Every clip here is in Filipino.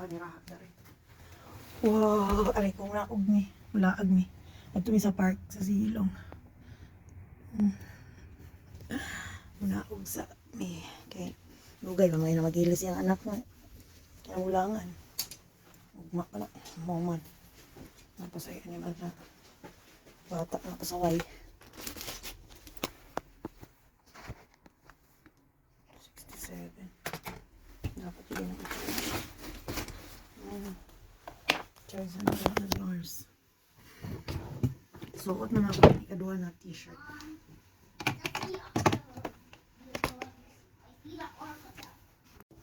kamera dari. Wow, aray kong raog ni. Walaag ni. Ato mi sa park sa Silong. Walaog sa mi. Okay. Lugay ba may na magilis yung anak na. Kinaulangan. Ugma pa na. Moment. Napasaya ni man na. Bata na pasaway. 67. Dapat yun ang ito. Charge na $100. Suot na ako yung ikaduha na t-shirt.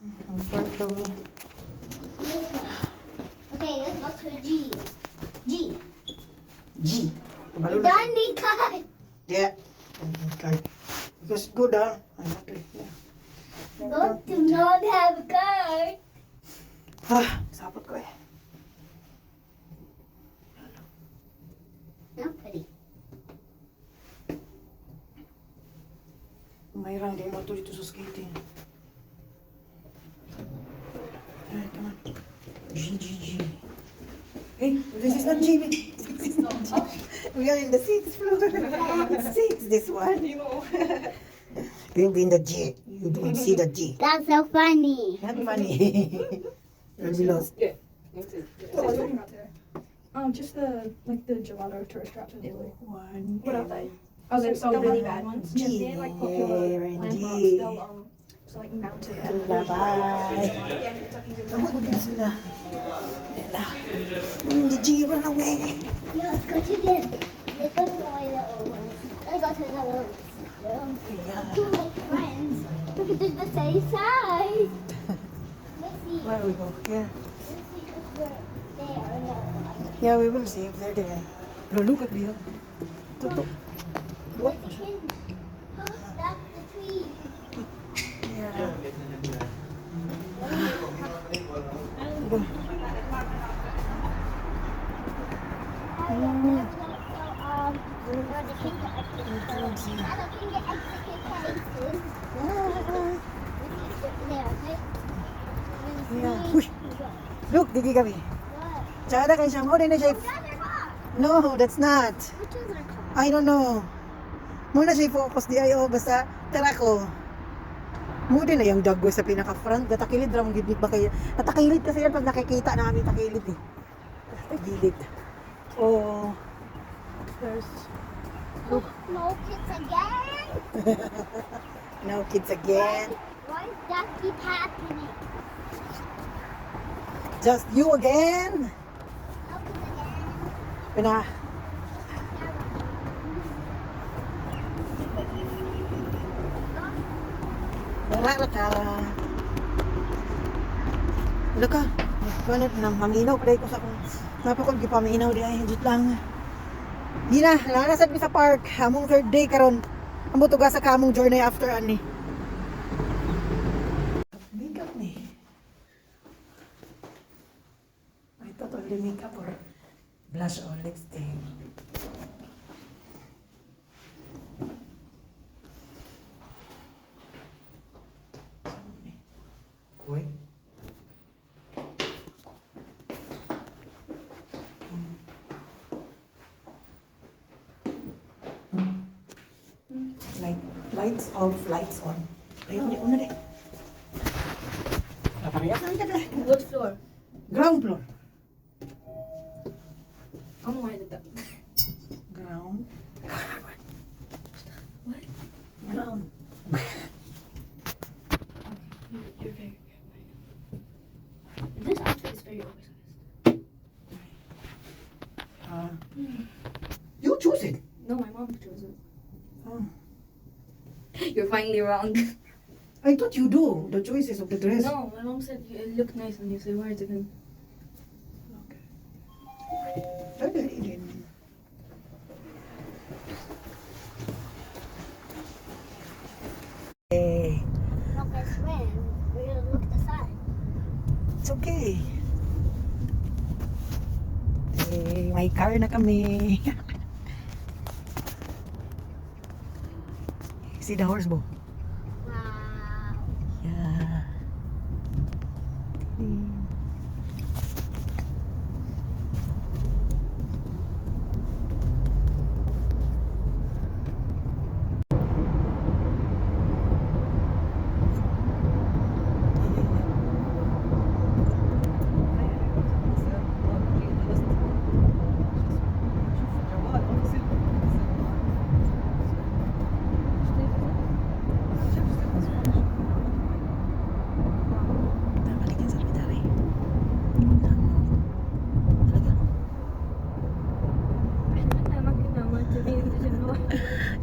Ang part daw niya. Okay, let's go to G. G. G. You don't need card. Yeah. Okay. Because good ah. I'm not like yeah. Go to not have a card. Ah, sapot ko eh. Not pretty. Mayroon din mo ito dito sa skating. Ay, come on. G, G, G. Hey, this is not G. This is not G. We are in the 6th floor. 6, this one. You'll be in the G. You don't see the G. That's so funny. Not funny. You'll be lost. Yeah. Just the gelato tourist traps in Italy. One. What are they? Oh, they're the really bad ones. G. They're like popular and landmarks. G. They'll so like mounted. Bye-bye. Abot din sila. Nila. The G, run away. Yeah, let's go to the. Let's go to the little ones. Let's go to the little ones. Yeah. Two like friends. Look at they're the same size. Let's see. Where we go? Yeah. Let's see if we're there or no. Yeah, we will see if they're there. Pero look at me. Toto. What? There's a kid. Oh, that's the tree. Yeah. Go. The king get extra cases. There, okay? Yeah. Uy. Look, digi kami. What? Tsaka kayo siya. Muna na siya. Another car. No, that's not. Which other car? I don't know. Muna siya focus di ayo. Basta, tara ko. Muna na yung dagway sa pinaka-front. Natakilid ramang gibig ba kayo? Natakilid kasi yan pag nakikita namin takilid eh. Takilid. Oh. There's... Look. No kids again? No kids again. Why does that keep happening? Just you again. No kids again? Pina. Wala ka. Wala ka. Ganit na maminaw pa ko sa kung napakon gi paminaw di ay higit lang. Di na, nanasad mi sa park. Among third day karon. Amo tuga sa kamong journey after ani. Makeup ni. I thought only makeup or blush or lipstick. Wait. Lights off, lights on. Ayun, di una di. Parehas lang ka na. What floor? Ground floor. I'm why did that? Ground. What? Ground. You're very This outfit is very oversized. You choose it. No, my mom chose it. Oh. You're finally wrong. I thought you do the choices of the dress. No, my mom said it looked nice on you, so wear it again. Okay. Dali din. Hey, Not gonna swim. We're gonna look at the sun. it's okay. Hey, may car na kami. See the horse, Bo? Wow. Yeah.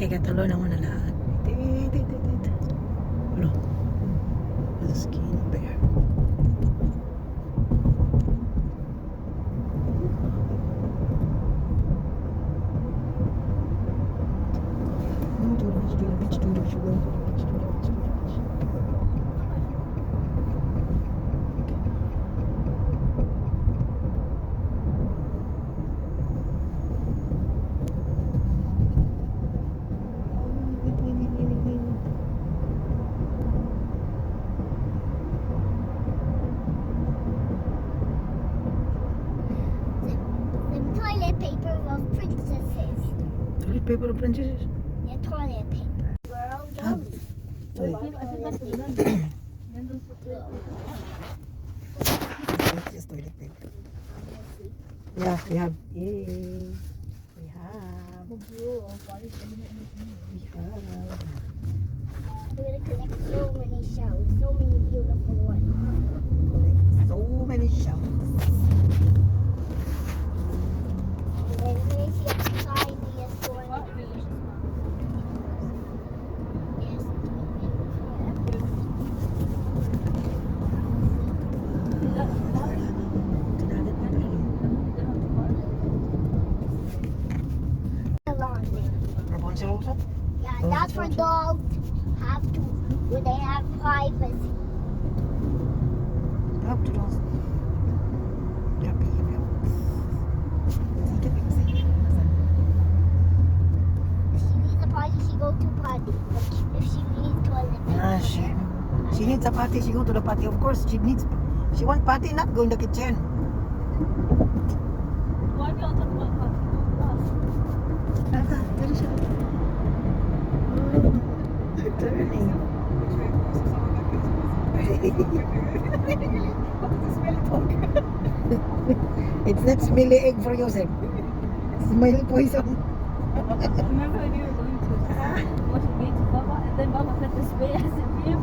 Ikatalo na mo na lahat. Hello. The skin bear. The toilet paper of princesses. Toilet paper of princesses. Yeah, toilet paper. We're all done. Just toilet paper. Yeah, we have. Yay. We have. We have. We're gonna collect so many shells, so many beautiful ones. So many shells. And then we're gonna see the tiniest one. Yes. Along there. Rapunzel also? Yeah, Oh, that's for that's dogs have to, where they have privacy. Up to those. Yuppie, yuppie. If she needs a potty, she go to potty. But if she needs toilet paper, Ah, she needs a potty, she go to the potty. Of course, she want potty, not go in the kitchen. Why we all talk about It's not smelly egg for Joseph. Smell poison. Remember when we were going to watch a game to Baba and then Baba said the spray as a beam?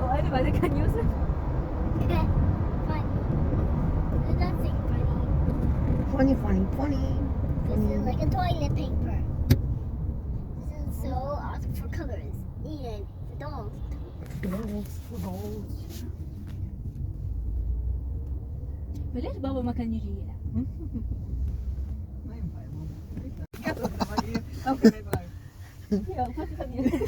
Oh, anybody can use it. funny. There's nothing funny. Funny. This is like a toilet paper. This is so awesome for colors. And for dogs. Balls. فليش بابا ما كان يجي هنا؟ يا ما تخليني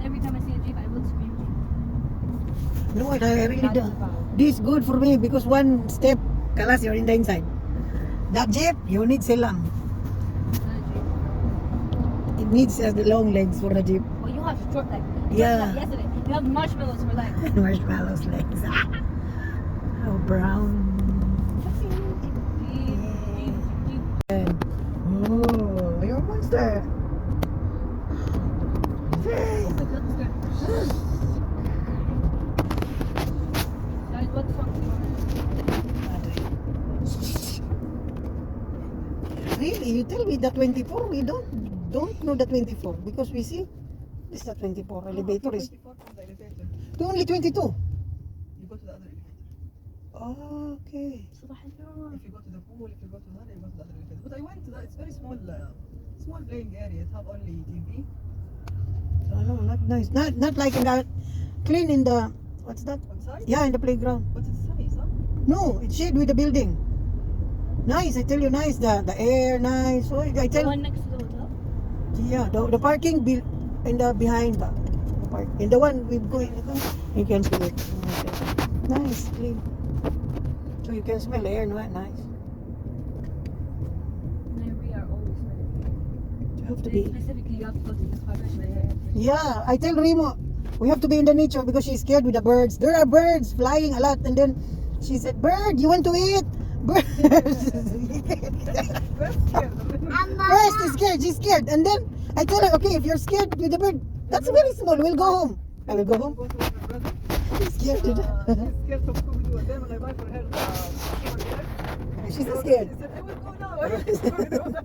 every time I see a jeep, I will scream. No, I really do. This is good for me because one step, kalas, you're in the inside. That jeep, you need selam. It needs the long legs for the jeep. Well, you have short legs. Yeah. Yesterday, you have marshmallows for legs. Marshmallows legs. Oh, brown. Oh, you're a monster. Hey. Guys, what's wrong? Really, you tell me the 24. We don't know the 24 because we see this is the 24 elevator is 24 from the elevator. only 22. You go to the other elevator. Oh, okay. If you go to the pool, if you go to the other, you go to the other elevator. But I went to the, it's very small, small playing area. It have only TV. Oh no, not nice. Not like in the clean in the what's that? Outside? Yeah, in the playground. But it's nice, huh? No, it's shade with the building. Nice, I tell you, nice. The air, nice. Oh, I The tell. one next to the hotel? Yeah, the parking in the behind the park. In the one we going, you can see it. Nice, clean. So you can smell the air, no? Nice. We are always ready. You have to be. Specifically, you have to go to this park. Yeah, I tell Remo, we have to be in the nature because she's scared with the birds. There are birds flying a lot, and then she said, "Bird, you want to eat?" Bird. First, she's scared. She's scared, and then I told her, "Okay, if you're scared with the bird, that's very small. We'll go home." I will go home. Go to my brother. I'm scared. She's scared from Scooby-Doo. And then when I buy for her She's so scared. she said, I will go now. I will go.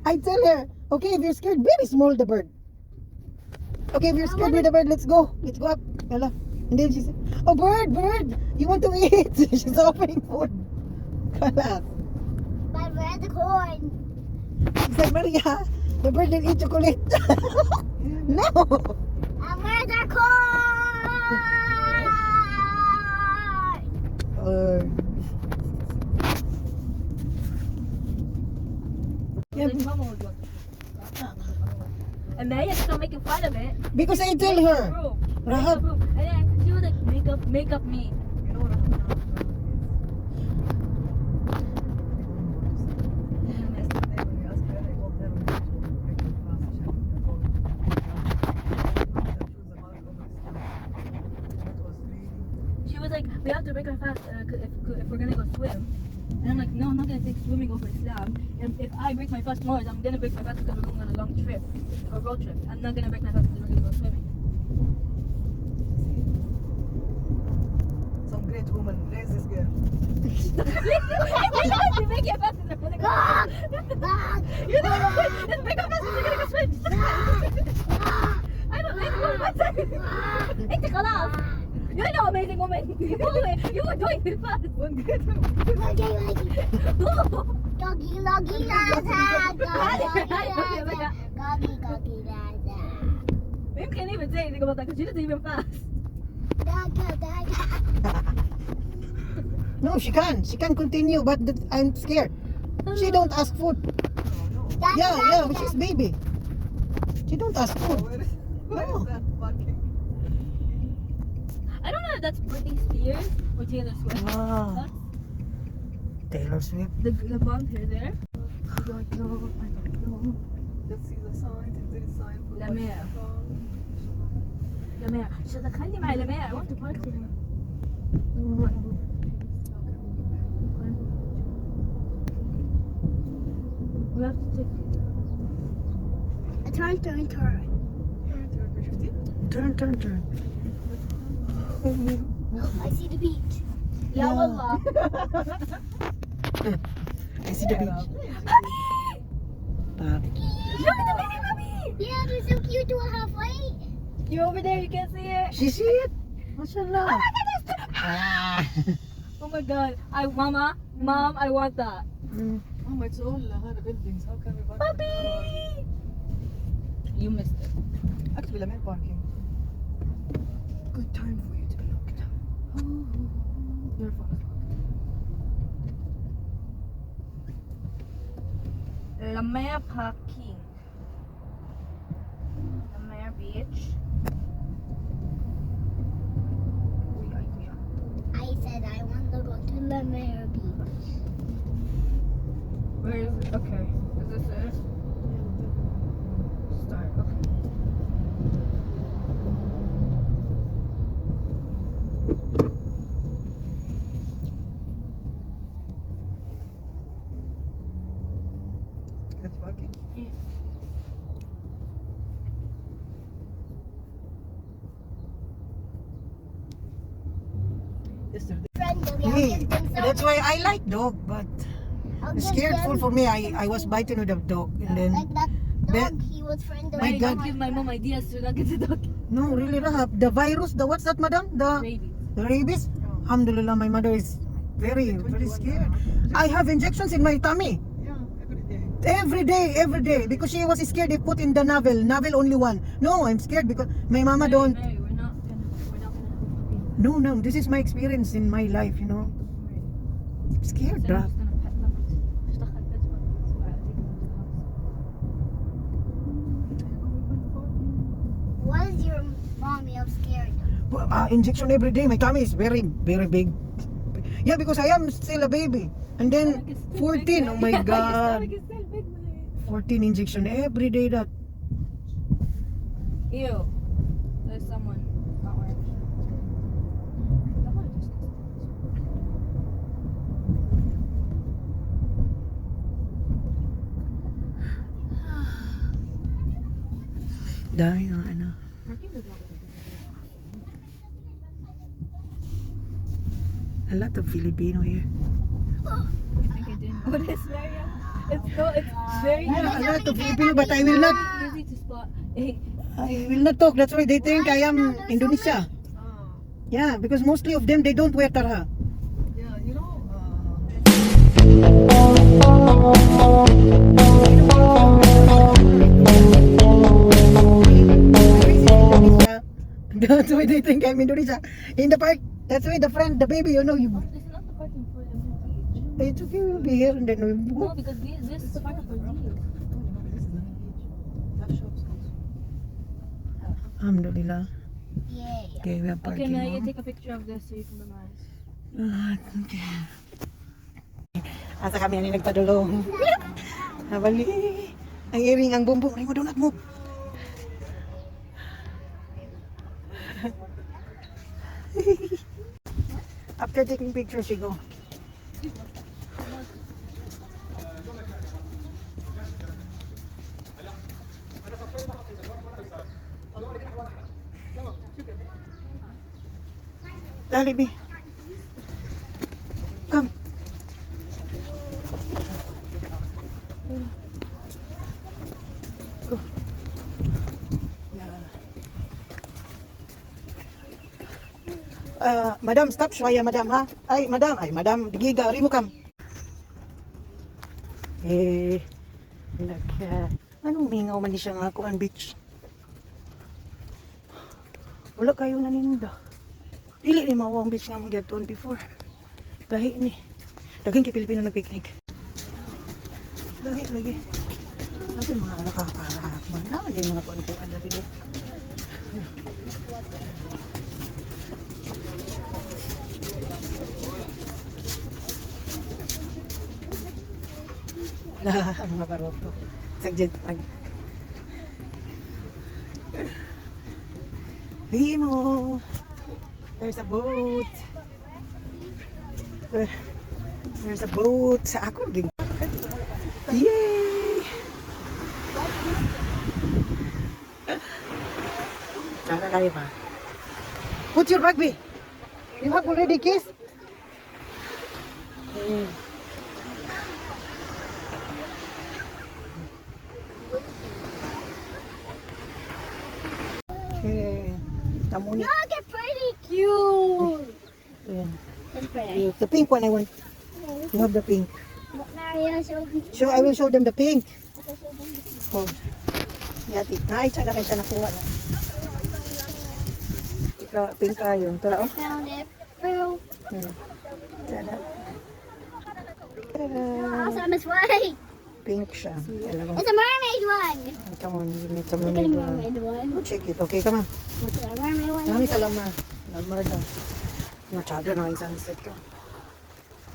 I tell her, okay, if you're scared, very small the bird. Okay, if you're scared with the bird, let's go. Let's go up. Hala. And then she said, oh, bird, you want to eat? She's offering food. Hala. But where's the corn? She said, Maria, the bird didn't eat chocolate. No. And where's our corn? Yeah, Then Mama was like, and Maya still making fun of it. because I tell her, Proof. Rahab, Proof. And then she was like, make up me. You know what happened? Yesterday when we asked her, I told her we need to break the fast check on her phone. That was about over That was really... She was like, we have to break our fast if we're gonna go swim. And I'm like, no, I'm not gonna take swimming over Islam. And if I break my fast tomorrow, I'm gonna break my fast because we're going on a long trip, a road trip. I'm not gonna break my fast because we're gonna go swimming. Some great woman raised this girl. You make your fast because we're gonna go swim. You know what? Let's break our fast because we're gonna go swim. I don't like women. انت خلاص. You're no amazing woman. You were doing it fast. One great woman. Doggy, doggy, laza. Doggy, doggy, laza. Mim can't even say anything about that because she doesn't even fast. Daga, daga. no, she can continue, but I'm scared. She don't ask food. Daga, Yeah, daga. but she's baby. She don't ask food. Where is that barking? I don't know if that's Britney Spears or Taylor Swift. Ah, That's Taylor Swift. the blonde hair there. I don't know. I don't know. Let's see the sign. Is there a sign for La mer. لميع دخلني مع لميع. I want to park here. We have to take. Turn, turn, turn. Turn. I see the beach. يا Yeah. والله. I see the beach. Papi. Look at the baby puppy. Yeah, they're so cute to a halfway. You're over there. You can't see it. She see it? Mashallah. Ah. Oh my god. Mom, I want that. Mm. Oh, it's all هذا buildings. How can we park? Puppy. You missed it. Actually, la mer parking. Good time for you to be locked. You're fine. Lamaya Parking. Lamaya Beach. I said I want to go to La Mer Beach. Where is it? Okay. Is this it? Start. Okay. That's parking. Yesterday. Friend, I'll Me, give them some. that's why I like dog, but I'll it's give scared them- for me. I was biting with the dog, and then Like that Be- dog, he was friend of My Wait, God. don't give my mom ideas to not get the dog. no, really, Rahab, the virus, the what's that, madam? Rabies. The rabies. Alhamdulillah, my mother is very scared. I have injections in my tummy Yeah, every day. every day, because she was scared. They put in the navel only one. No, I'm scared because my mama don't. Mary, we're not gonna have a puppy. No, this is my experience in my life, you know. I'm scared, So I'm Rahab. just gonna pet them. Just a pet them. So I'll take them to the house. What is your mommy of scared? Injection every day. My tummy is very big. Yeah, because I am still a baby. And then 14. Oh my God. 14 injection every day. That Ew. There's someone not wearing a shirt. Someone just- dahil ano. Parking is not a big deal. A lot of Filipino here. I think I didn't notice, Mariam. It's very Yeah, a lot of Filipino, but I will not. easy to spot. I will not talk. That's why they think I am Indonesia. Ah, Yeah, because mostly of them they don't wear tarha. yeah, you know, That's why they think I'm Indonesia. In the park, that's why the friend, the baby, you know, you. It's not the parking for the beach. It's okay, we'll be here and then we'll No, go. because this is the parking for the beach. this is the main beach. Have shops also. Alhamdulillah. Yay. Okay, we are Okay, parking Maya, now. take a picture of this so you can memorize. Okay. Asa kami ani nagpadulong. Habali. Ang iring ang bumbong. Ringo, do not move. After taking pictures, you go. Dali, B. Come. Go. Madam, stop shwaya, madam, ha? Ay, madam, digiga, rimo kam. Anong mingaw man ni siya nga ako ang beach? Wala kayo naninda. Dili ni mao ang beach nga mong gyudton before. Lahi ni. Daghang kay Pilipino nag-picnic. Lahi lagi. Natin mga nakakarakman. Naman din mga kuan-kuan na dito. Ang mga karoto. Sagjit pag. Limo. There's a boat. There's a boat sa ako. Yay! Sana kayo ba? Put your bag, B. You have already kissed? Okay. Tamuni. Look, it's pretty cute. Ayan. It's pretty. The pink one I want. You have the pink. But Mario showed me. So I will show them the pink. Oh. Yati. Ay, tsaka kayo sa nakuha na. Ika, pink kayo. Tara, oh. Found it. Boo. Tada. Tada. Awesome, it's white. Pink siya. Talagang. It's a mermaid one. Come on, you need some Look at the mermaid. mermaid one. Check it. Okay, come on. What's the mermaid one? Nami ka lang na. Lamar daw. Masyado na yung sunset ko.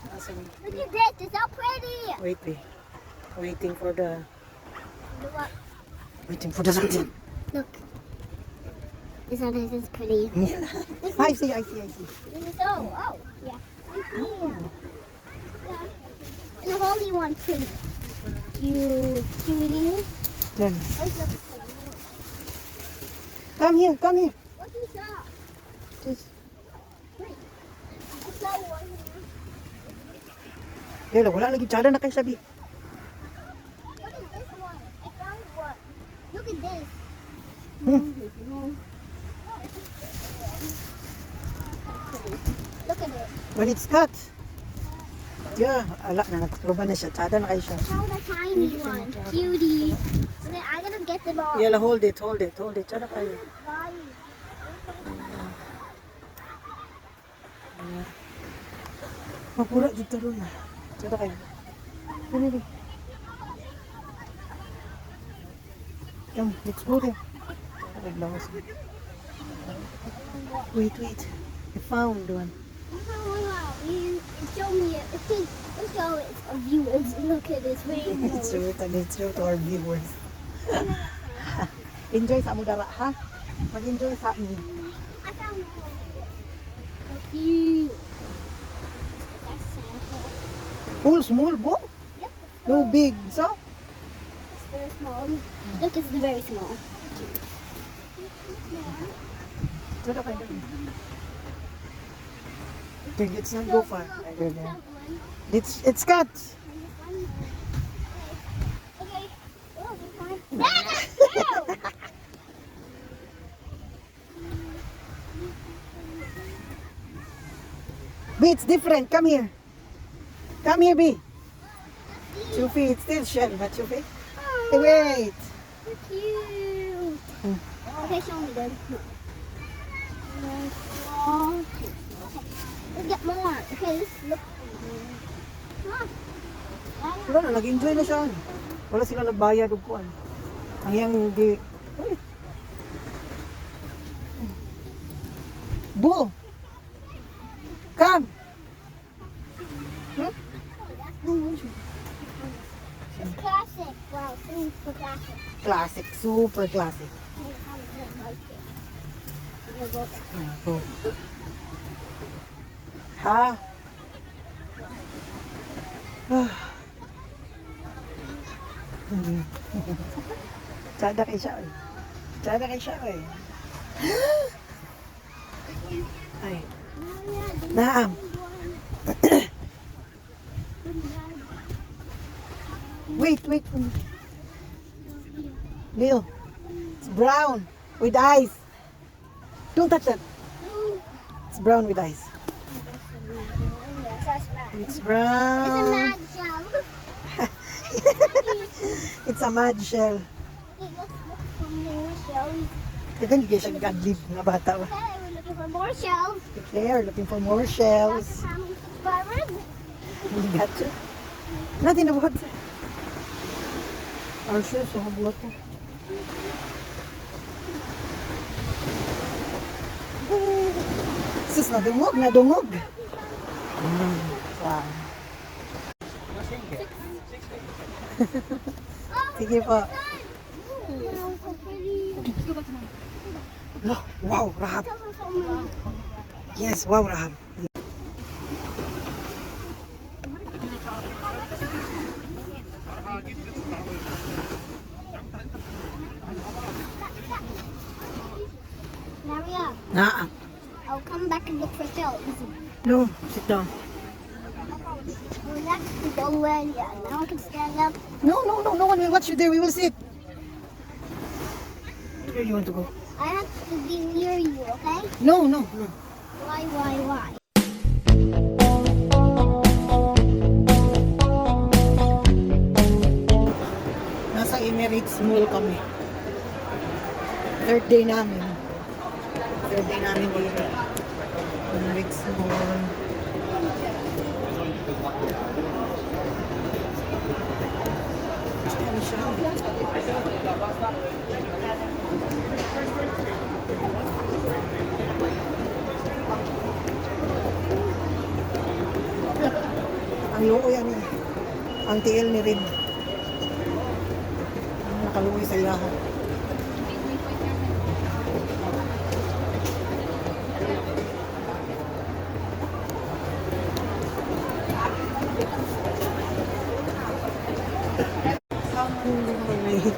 Nasa ni. Look at this. It's so pretty. Wait, eh. Waiting for the Look. sunset. Look. This one is pretty. I see. This is oh yeah. Yeah. And the holy one too. You cutie. Then, Where's the come here. What's this up? Just, I saw one here. yun, wala lagi. Tsada na kayo sabi. What is this one? I found one. Look at this. Look at it. But it's cut. Yeah, ala na. Nagkakluban na siya. Tsada na kayo siya. Found a tiny one. Cutie. And then I'm gonna get them all. Yala, hold it. Tsada kayo. Mapura dito ron. Tsada kayo. Dali. Come, let's go there. Naglawas. Wait. I found one. Wow. You show me it. Let's show it to viewers. Look at this rainbow. It's true to our viewers. Enjoy sa among dara, ha? Mag-enjoy sa amin. I found one. So cute. That's Santa. Oh, small boat? Yep. No big. So? It's very small. Look, it's very small. Tsada kayo. Okay, let's not go far. It's cut. Okay. Oh, this one. B, it's different. Come here. Come here, B. Chufi, it's still shell, but Chufi. Hey, wait. So cute. Okay, show me then. Oh, let's get more. Okay, let's look. Huh. Wala na, nag-enjoy na siya. Wala sila nagbayad o kuan. Ang yang di... Wait. Bo! Come! Hmm? It's classic. Wow, super classic. Classic, super classic. Go. Ha? Tsada kay siya eh. Tsada kay siya eh. Ay. Naam. Wait. Leo. It's brown with eyes. Don't touch that. It's brown with eyes. It's It's a brown. mad shell. It's a mad shell. Let's look for more shells. Dagan hindi siya nag-adlib nga bata ba. Okay, we're looking for more shells. They're looking for more shells. How many subscribers? Hindi gato. Natin nabuhat. Our shoes, so nabuhat ko. Sus, nadungog. Wow. Sige po. Look, wow, Rahab. Yes, wow, Rahab. Maria, Naa. I'll come back and look for shells. No, sit down. Well, that's the wrong way. Yeah, now I can stand up. No one will watch you there. We will sit. Where do you want to go? I have to be near you, okay? No. Why? Nasa Emirates Mall kami. Third day namin dito. Emirates Mall. Ano siya? Ang loo yan eh. Ang TL ni Rin. Nakaluwi sa ilahan.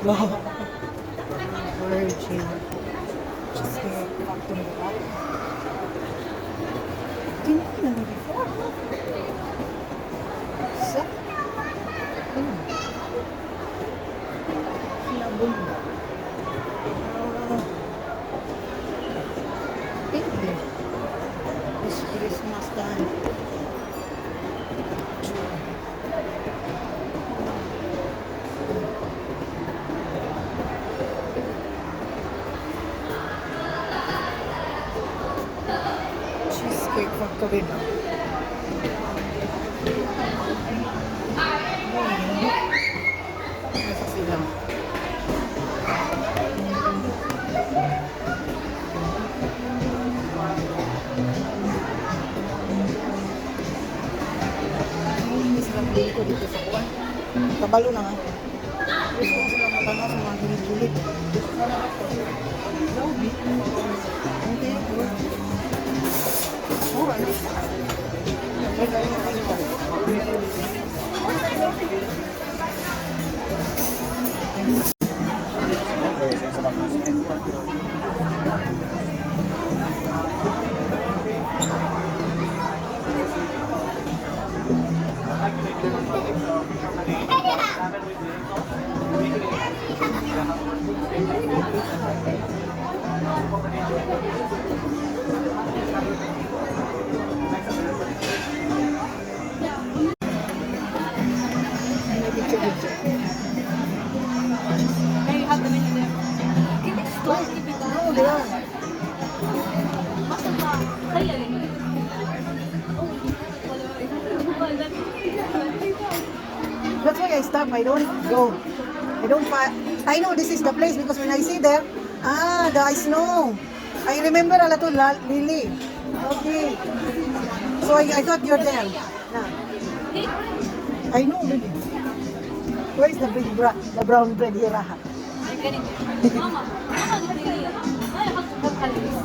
Wow. Virgin. Just here, back to the back. Didn't know before. So, labon. Pinky. This Christmas time. Cheesecake Factory na. Nasa sila. Hindi sila bili ko dito sa kuwan. Kabalo na nga. Gusto ko sila matanaw sa mga gilid-gilid. Okay, good. Mura na. There you have the menu there. Can you stop? No, they are. Basta ba? Kaya rin. That's why I stop. I don't go. I don't I know this is the place because when I see there, the snow. I remember a lot of Lily. Okay. So I thought you're there. Nah. I know, Lily. Where is the the brown bread here? I'm getting it. Mama, really. I have to have calories.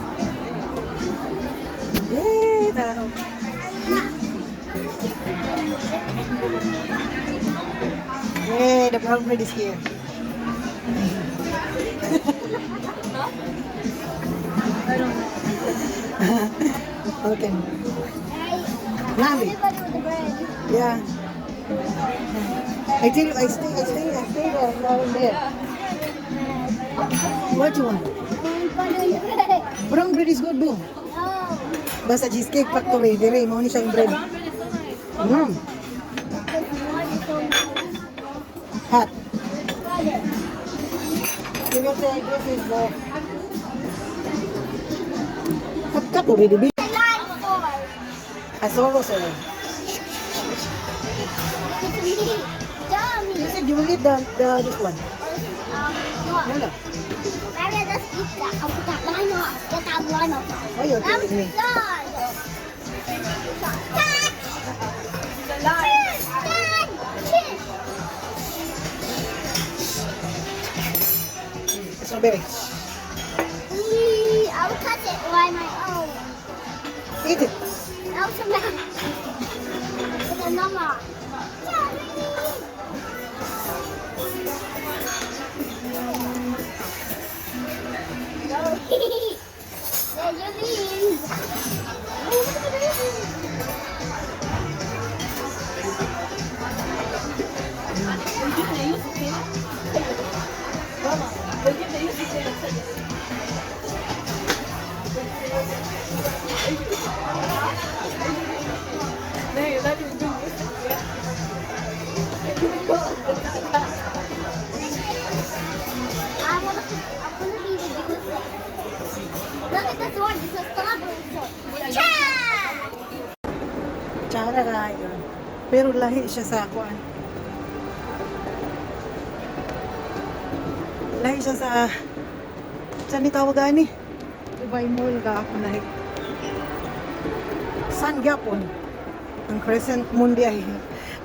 Yeah, the brown bread is here. I don't know. Okay. Nami. Nami. Everybody with the bread. Yeah. I tell you, I stay there, down there. What you want? Everybody with the bread. Brown bread is good, boo. No. Basta cheesecake factory, dire mo ni siyang bread. Brown bread is so nice. This one is so Hot. Got it. You will say this is the hot already. Big. The last one. Asoro sir. Give it to me. Yummy. You said you will eat this one. No. Wala. Maybe I just eat that. I'll put that line off. Get that line off. Oh, you're I'm kidding me. done. Catch! The line. Dad! Kiss! Strawberry. I will cut it by my own. Eat it. That was a mess. With a number. There's your beans. There, that is good. I'm gonna be the biggest thing. Look at this one. It's a strawberry sword. Cha! Tsara kayo. Pero lahi siya sa kuan. Lahi siya sa saan ni tawagan ni? Dubai Mall ka ako lahi. San gyapon? Ang crescent moon di ay.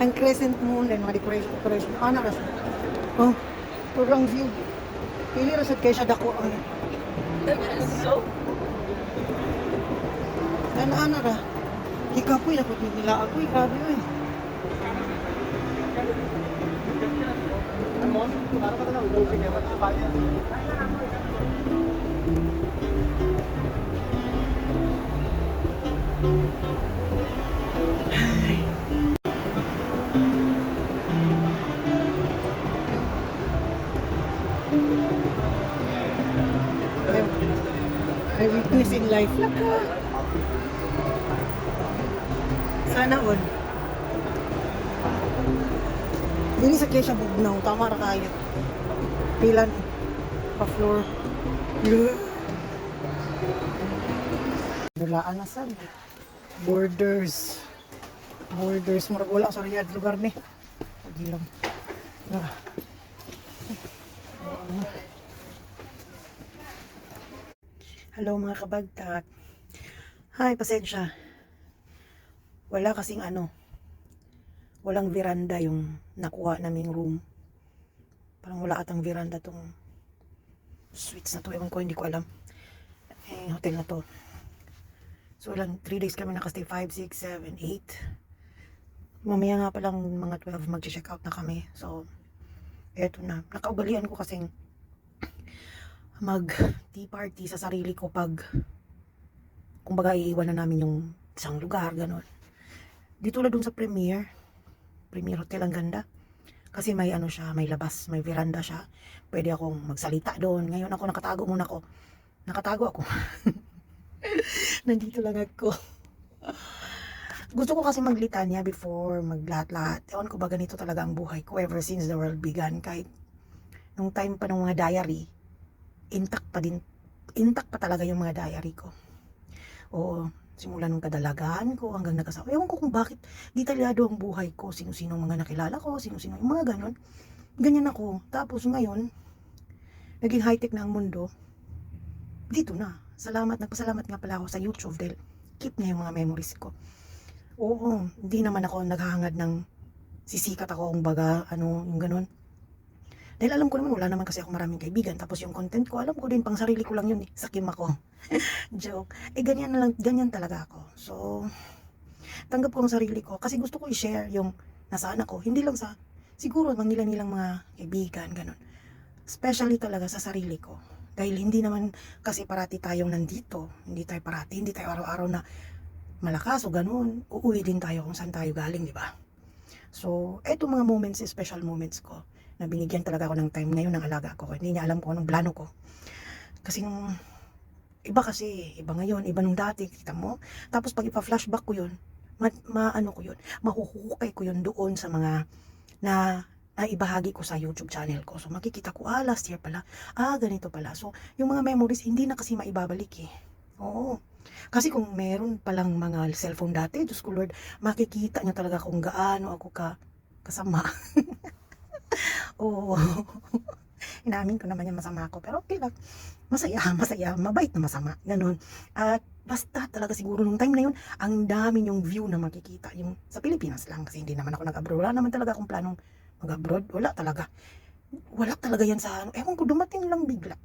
Ang crescent moon din mga decoration. Ano ra siya? Oh, turang view. Pili ra sad kay siya dako ang So, ano ra. Hikapoy na pud nila ako, grabe oy. I witness in life. Sana all. Dili sa kaya siya bugnaw. Tama ra kayo. Pilan. Pa-floor. Dulaan na saan. Borders. Borders. Murag wala sa riyad lugar ni. Lagi lang. Ah. Hello mga kabagtak. Hi, pasensya. Wala kasing walang veranda yung nakuha naming room. Parang wala atang veranda tong suites na to. Ewan ko, hindi ko alam. Hotel na to. So lang 3 days kami nakastay, 5, 6, 7, 8. Mamaya nga palang mga 12 mag-check out na kami. So, eto na. Nakaugalian ko kasing mag-tea party sa sarili ko pag kumbaga iiwan na namin yung isang lugar, gano'n. Dito lang dun sa Premier Hotel, ang ganda. Kasi may ano siya, may labas, may veranda siya. Pwede akong magsalita doon. Ngayon ako nakatago muna ako. Nakatago ako. Nandito lang ako. Gusto ko kasi maglitanya before maglahat-lahat. Ewan ko ba ganito talaga ang buhay ko ever since the world began. Kahit nung time pa ng mga diary, intact pa talaga yung mga diary ko. Oo, simula nung kadalagaan ko hanggang nagkasawa. Ewan ko kung bakit detalyado ang buhay ko. Sino-sino ang mga nakilala ko, sino-sino yung mga ganon. Ganyan ako. Tapos ngayon, naging high-tech na ang mundo. Dito na. Nagpasalamat nga pala ako sa YouTube dahil keep niya yung mga memories ko. Oo, hindi naman ako naghahangad ng sisikat ako, kumbaga, yung ganun. Dahil alam ko naman, wala naman kasi ako maraming kaibigan. Tapos yung content ko, alam ko din, pang sarili ko lang yun eh. Sakim ako. Joke. Ganyan na lang, ganyan talaga ako. So, tanggap ko ang sarili ko. Kasi gusto ko i-share yung nasaan ako. Hindi lang sa, siguro, nilang mga kaibigan, ganun. Especially talaga sa sarili ko. Dahil hindi naman kasi parati tayong nandito. Hindi tayo araw-araw na malakas o ganun. Uuwi din tayo kung saan tayo galing, di ba? So, eto mga moments, special moments ko, na binigyan talaga ako ng time ngayon ng alaga ko. Hindi niya alam ko anong plano ko. Kasi nung, iba ngayon, iba nung dati, kita mo? Tapos pag ipa-flashback ko yun, mahuhukay ko yun doon sa mga na ibahagi ko sa YouTube channel ko. So, makikita ko, last year pala, ganito pala. So, yung mga memories, hindi na kasi maibabalik eh. Oo. Kasi kung meron palang mga cellphone dati, Diyos ko Lord, makikita niyo talaga kung gaano ako kasama. Oo. Inamin ko naman yung masama ko. Pero okay lang. Masaya. Mabait na masama. Ganon. At basta talaga siguro nung time na yun, ang dami yung view na makikita. Yung sa Pilipinas lang. Kasi hindi naman ako nag-abroad. Wala naman talaga akong planong mag-abroad. Wala talaga. Wala talaga yan sa ewan ko, dumating lang bigla.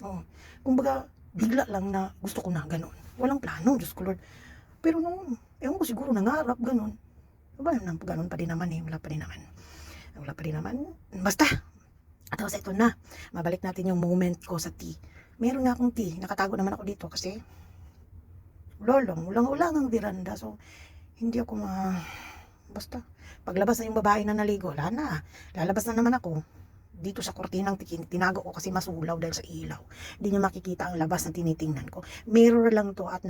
Oo. Kumbaga, bigla lang na gusto ko na ganon. Walang plano, Diyos ko Lord. Pero nung, ewan ko siguro nangarap, ganon. Ganon pa din naman eh. Wala pa din naman. Basta. Tapos ito na. Mabalik natin yung moment ko sa tea. Meron nga akong tea. Nakatago naman ako dito kasi ulang ang veranda. So, hindi ako basta. Paglabas na yung babae na naligo, wala na. Lalabas na naman ako. Dito sa kortinang tinago ko kasi masulaw dahil sa ilaw. Hindi niya makikita ang labas na tinitingnan ko. Mirror lang to at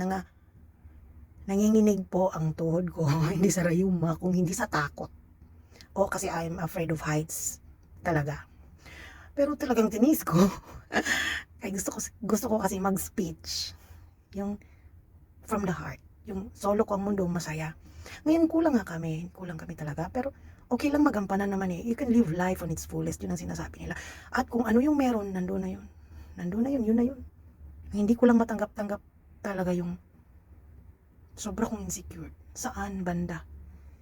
nanginginig po ang tuhod ko. Hindi sa rayuma, kung hindi sa takot. O kasi I'm afraid of heights. Talaga. Pero talagang tinis ko. Kaya gusto ko kasi mag-speech. Yung from the heart. Yung solo ko ang mundo, masaya. Ngayon kulang kami talaga. Pero okay lang magampanan naman eh. You can live life on its fullest. Yun ang sinasabi nila. At kung ano yung meron, nandun na yun. Yun na yun. Hindi ko lang matanggap-tanggap talaga yung sobra kong insecure. Saan banda?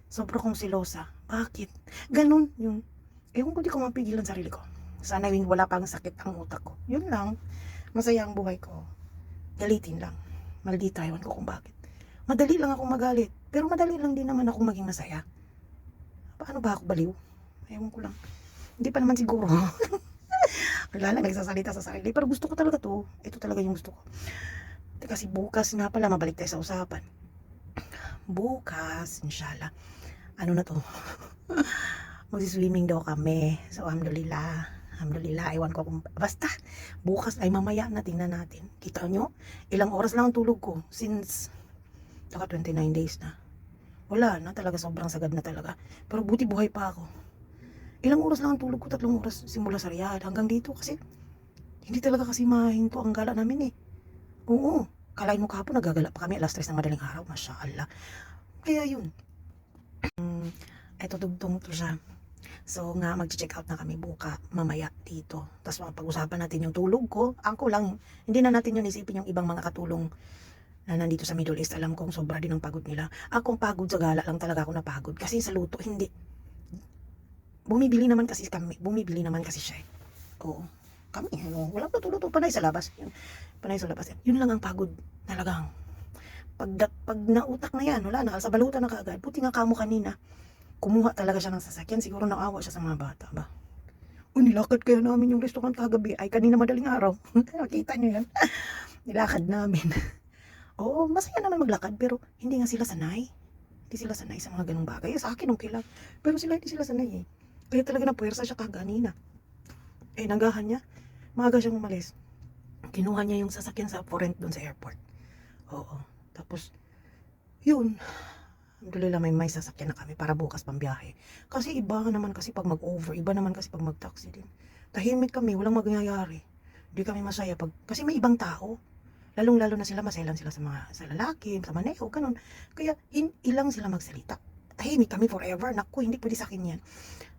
Sobra kong silosa. Bakit? Ganun yung, ewan ko, di ko mapigilan sarili ko. Sana yung wala pang sakit ang utak ko. Yun lang. Masaya ang buhay ko. Galitin lang. Maldita, ewan ko kung bakit. Madali lang ako magalit. Pero madali lang din naman ako maging masaya. Paano ba ako baliw? Ewan ko lang. Hindi pa naman siguro. Wala lang nagsasalita sa sarili. Pero gusto ko talaga to. Ito talaga yung gusto ko. Kasi bukas nga pala, mabalik tayo sa usapan. Bukas, inshallah. Ano na to? Magsiswimming daw kami. So, alhamdulillah. Ewan ko kung basta. Bukas ay mamaya na, tingnan natin. Kita nyo? Ilang oras lang ang tulog ko. Since 29 days na. Wala na talaga, sobrang sagad na talaga. Pero buti buhay pa ako. Ilang oras lang ang tulog ko, 3 oras simula sa Riyadh hanggang dito kasi hindi talaga kasi mahinto ang gala namin eh. Oo, kalain mo kahapon nagagala pa kami alas 3 ng madaling araw, masya Allah. Kaya yun. Eto dugtong to siya. So nga mag-check out na kami mamaya dito. Tapos mapag-usapan natin yung tulog ko. Ako lang, hindi na natin yun isipin yung ibang mga katulong na nandito sa Middle East. Alam kong sobra din ang pagod nila. Akong pagod sa gala lang talaga ako napagod. Kasi sa luto, hindi. Bumibili naman kasi siya. Oo. Kami, walang luto-luto. Panay sa labas. Yun lang ang pagod. Talagang. Pag nautak na yan, wala na. Sa balutan na kaagad. Buti nga kamo kanina. Kumuha talaga siya ng sasakyan. Siguro naawa siya sa mga bata ba. Nilakad kaya namin yung restaurant kagabi. Ay, kanina madaling araw. Nakita nyo yan. Nilakad namin. Oo, masaya naman maglakad. Pero hindi nga sila sanay. Hindi sila sanay sa mga ganung bagay. Sa akin, okay lang. Pero hindi sila sanay eh. Kaya talaga na puwersa siya kaganina. Eh, nagahan niya. Maaga siyang umalis. Kinuha niya yung sasakyan sa for rent doon sa airport. Oo. Tapos, yun. Alhamdulillah may sasakyan na kami para bukas pambiyahe. Kasi iba naman kasi pag mag-over, iba naman kasi pag mag-taxi din. Tahimik kami, walang magyayari. Hindi kami masaya kasi may ibang tao. Lalong-lalo na sila, maselan sila sa lalaki, sa maneho, ganun. Kaya ilang sila magsalita. Tahimik kami forever. Naku, hindi pwede sa akin yan.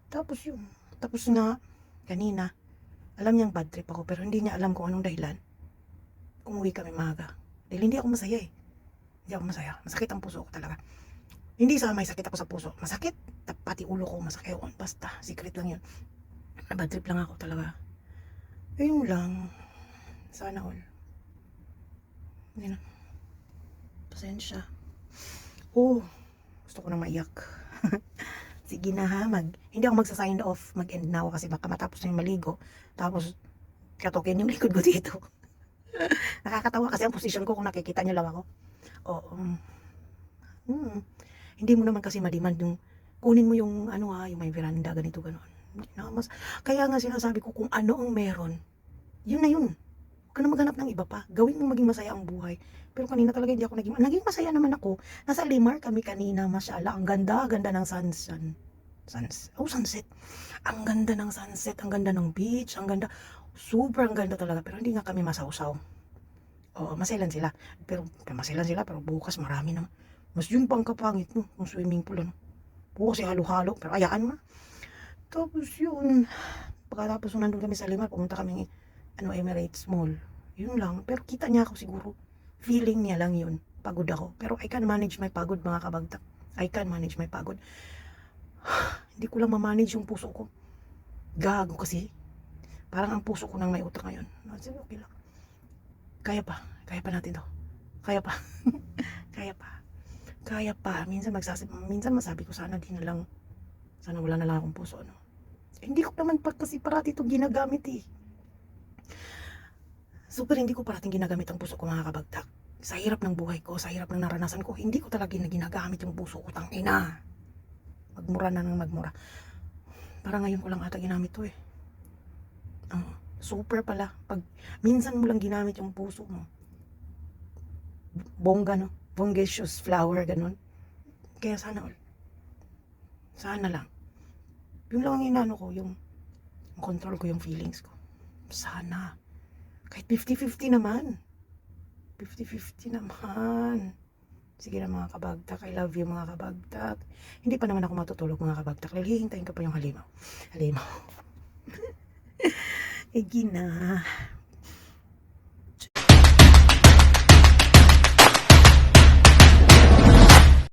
Tapos yun. Tapos nga, kanina, alam niyang bad trip ako, pero hindi niya alam kung anong dahilan. Umuwi kami maaga. Dahil hindi ako masaya eh. Hindi ako masaya. Masakit ang puso ko talaga. Hindi sa may sakit ako sa puso. Masakit. Pati ulo ko masakit. Basta, secret lang yun. Bad trip lang ako talaga. Ayun lang. Sana all. Hindi na. Pasensya. Oh, gusto ko na maiyak. Sige na ha, hindi ako magsa-sign off, mag-end na ako kasi baka matapos na yung maligo. Tapos, katokin yung likod ko dito. Nakakatawa kasi ang posisyon ko kung nakikita nyo lang ako. Oo. Hindi mo naman kasi mademand yung, kunin mo yung, yung may veranda, ganito, ganon. Kaya nga sinasabi ko kung ano ang meron, yun na yun. Huwag ka na maghanap ng iba pa. Gawin mo maging masaya ang buhay. Pero kanina talaga hindi ako naging masaya naman ako. Nasa Limar kami kanina, mashallah. Ang ganda ng sunset. Ang ganda ng sunset, ang ganda ng beach, ang ganda talaga. Pero hindi nga kami masawsaw. Oo, maselan sila. Pero bukas marami naman. Mas yun pang kapangit, no? Yung swimming pool, ano? Bukas halo-halo, pero ayaan mo. Tapos yun, pagkatapos nandun kami sa Limar, pumunta kami Emirates Mall. Yun lang. Pero kita niya ako siguro. Feeling niya lang yun. Pagod ako. Pero I can manage my pagod, mga kabagtak. I can manage my pagod. Hindi ko lang ma-manage yung puso ko. Gago kasi. Parang ang puso ko nang may utak ngayon. Okay lang. Kaya pa natin to. Kaya pa. Kaya pa. Minsan masabi ko sana wala na lang akong puso. Hindi ko naman kasi parati itong ginagamit eh. Super hindi ko parating ginagamit ang puso ko, mga kabagtak. Sa hirap ng buhay ko, sa hirap ng naranasan ko, hindi ko talaga ginagamit yung puso ko, tangina. Magmura na ng magmura. Para ngayon ko lang ata ginamit to eh. Super pala. Pag minsan mo lang ginamit yung puso mo. Bongga, no? Bongacious flower, ganun. Kaya sana lang. Yung lang ang inano ko, yung control ko yung feelings ko. Sana. Kahit 50-50 naman. 50-50 naman. Sige na mga kabagtak. I love you mga kabagtak. Hindi pa naman ako matutulog mga kabagtak. Hihintayin ko pa yung halimaw. Higi na.